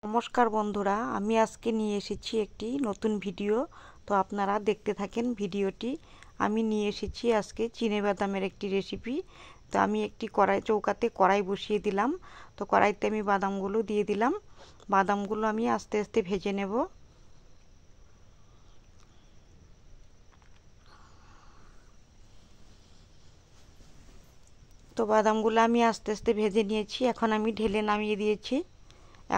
নমস্কার বন্ধুরা, আমি আজকে নিয়ে এসেছি একটি নতুন ভিডিও। তো আপনারা দেখতে থাকেন ভিডিওটি। আমি নিয়ে এসেছি আজকে চিনেবাদামের একটি রেসিপি। তো আমি একটি চৌকাতে কড়াই বসিয়ে দিলাম। তো কড়াইতে আমি বাদামগুলো দিয়ে দিলাম। বাদামগুলো আমি আস্তে আস্তে ভেজে নেব। তো বাদামগুলো আমি আস্তে আস্তে ভেজে নিয়েছি। এখন আমি ঢেলে নামিয়ে দিয়েছি।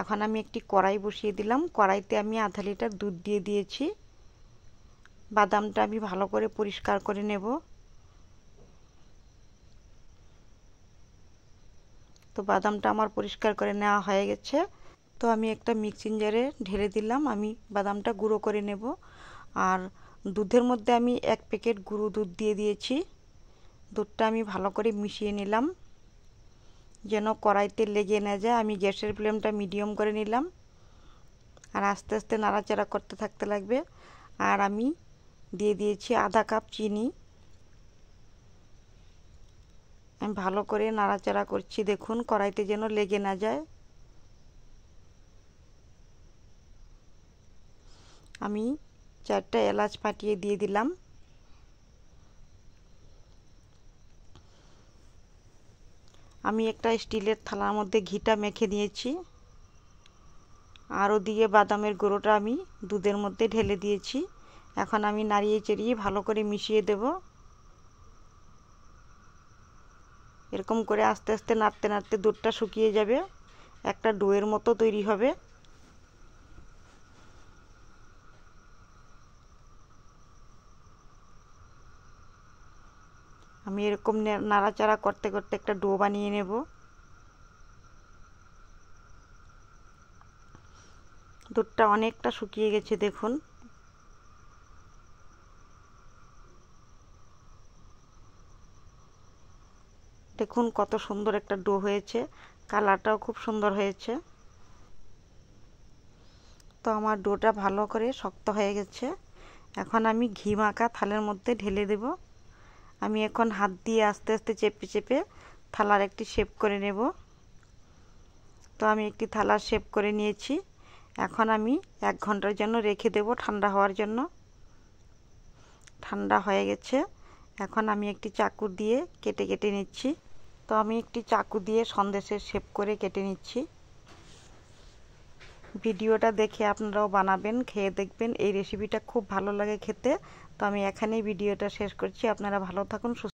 এখন আমি একটি কড়াই বসিয়ে দিলাম। কড়াইতে আমি আধা লিটার দুধ দিয়ে দিয়েছি। বাদামটা আমি ভালো করে পরিষ্কার করে নেব। তো বাদামটা আমার পরিষ্কার করে নেওয়া হয়ে গেছে। তো আমি একটা মিক্সিং জারে ঢেলে দিলাম। আমি বাদামটা গুঁড়ো করে নেব। আর দুধের মধ্যে আমি 1 প্যাকেট গুঁড়ো দুধ দিয়ে দিয়েছি। দুধটা আমি ভালো করে মিশিয়ে নিলাম যেন কড়াইতে লেগে না যায়। আমি গ্যাসের ফ্লেমটা মিডিয়াম করে নিলাম। আর আস্তে আস্তে নাড়াচাড়া করতে থাকতে লাগবে। আর আমি দিয়ে দিয়েছি আধা কাপ চিনি। আমি ভালো করে নাড়াচাড়া করছি, দেখুন কড়াইতে যেন লেগে না যায়। আমি 4টা এলাচ ফাটিয়ে দিয়ে দিলাম। আমি একটা স্টিলের থালার মধ্যে ঘিটা মেখে নিয়েছি। আর ওদিকে বাদামের গুঁড়োটা আমি দুধের মধ্যে ঢেলে দিয়েছি। এখন আমি নাড়িয়ে চাড়িয়ে ভালো করে মিশিয়ে দেব। এরকম করে আস্তে আস্তে নাড়তে নাড়তে দুধটা শুকিয়ে যাবে, একটা ডোয়ের মতো তৈরি হবে। আমি এরকম নাড়াচাড়া করতে করতে একটা ডো বানিয়ে নেব। দুধটা অনেকটা শুকিয়ে গেছে, দেখুন। দেখুন কত সুন্দর একটা ডো হয়েছে, কালারটাও খুব সুন্দর হয়েছে। তো আমার ডোটা ভালো করে শক্ত হয়ে গেছে। এখন আমি ঘি মাখা থালের মধ্যে ঢেলে দেব। আমি এখন হাত দিয়ে আস্তে আস্তে চেপে চেপে থালার একটি শেপ করে নেব। তো আমি একটি থালার শেপ করে নিয়েছি। এখন আমি 1 ঘন্টার জন্য রেখে দেব ঠান্ডা হওয়ার জন্য। ঠান্ডা হয়ে গেছে। এখন আমি একটি চাকু দিয়ে কেটে কেটে নিচ্ছি। তো আমি একটি চাকু দিয়ে সন্দেশের শেপ করে কেটে নিচ্ছি। ভিডিওটা দেখে আপনারাও বানাবেন, খেয়ে দেখবেন। এই রেসিপিটা খুব ভালো লাগে খেতে। তো আমি এখানেই ভিডিওটা শেষ করছি। আপনারা ভালো থাকুন।